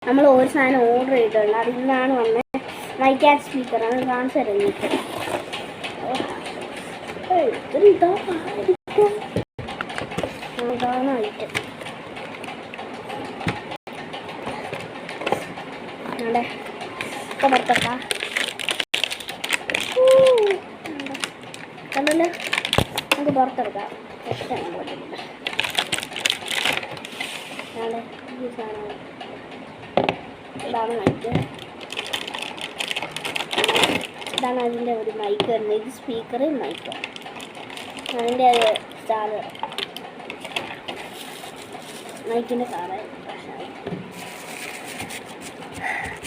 നമ്മൾ ഒരു സാധനം ഓർഡർ ചെയ്തിട്ടുണ്ട്. അത് ഇന്നാണ് വന്നത്. മൈക്കാറ്റ് സ്പീക്കറാണ്. കാണിച്ചു തരുന്നത്. ഇതാണ് ഐറ്റം. അതെ ഇപ്പം പുറത്തേക്കാം. കണ്ടല്ലേ, നമുക്ക് പുറത്തെടുക്കാം. ഈ സാധനം ഇതാണ് മൈക്ക്. ഇതാണ് അതിൻ്റെ ഒരു മൈക്ക് വരുന്നത്. ഇത് സ്പീക്കർ, മൈക്ക്, അതിൻ്റെ സ്റ്റാർ, മൈക്കിൻ്റെ സാറ്.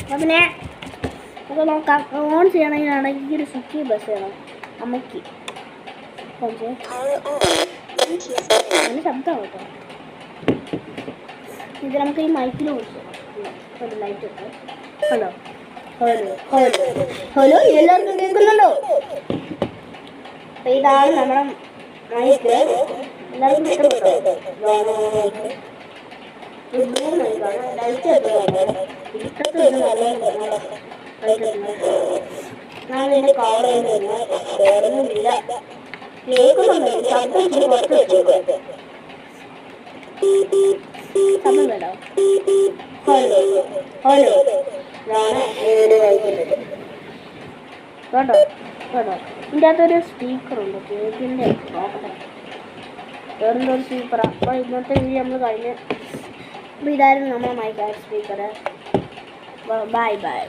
അപ്പം പിന്നെ നമുക്ക് നോക്കാം. ഓൺ ചെയ്യണമെങ്കിലാണെങ്കിൽ ഒരു സ്വിച്ച് ബസ് ചെയ്യണം. അമ്മയ്ക്ക് നല്ല ശബ്ദമാണ് കേട്ടോ. ഇത് നമുക്ക് ഈ മൈക്കിൽ കൊടുത്തു ഒരു ലൈറ്റ് ഇട്ട്. ഹലോ ഹലോ ഹലോ ഹലോ, എല്ലാവർക്കും കേൾക്കുന്നുണ്ടോ? അപ്പം ഇതാണ് നമ്മുടെ മൈക്ക്. എല്ലാവർക്കും ഇഷ്ടപ്പെട്ടോ? ബ്ലൂ മൈക്കാണ്. ലൈറ്റ് ഞാൻ ഇതിൻ്റെ കവർ ചെയ്യുന്നില്ല. കേൾക്കുന്നുണ്ട് ശബ്ദം. പുറത്ത് വെച്ചേക്കും സമയം വേണോ? ഹലോ ഹലോ, ഇതാണ് കേട്ടോ കേട്ടോ. ഇതിൻ്റെ അകത്തൊരു സ്പീക്കറുണ്ട്, കേക്കിൻ്റെ. നോക്കട്ടെ, വേറെന്തോ സ്പീക്കറാണ്. അപ്പോൾ ഇന്നത്തെ വീഡിയോ നമ്മൾ കഴിഞ്ഞ്. അപ്പോൾ ഇതായിരുന്നു നമ്മുടെ മൈക്കാറ്റ് സ്പീക്കർ. Bye bye.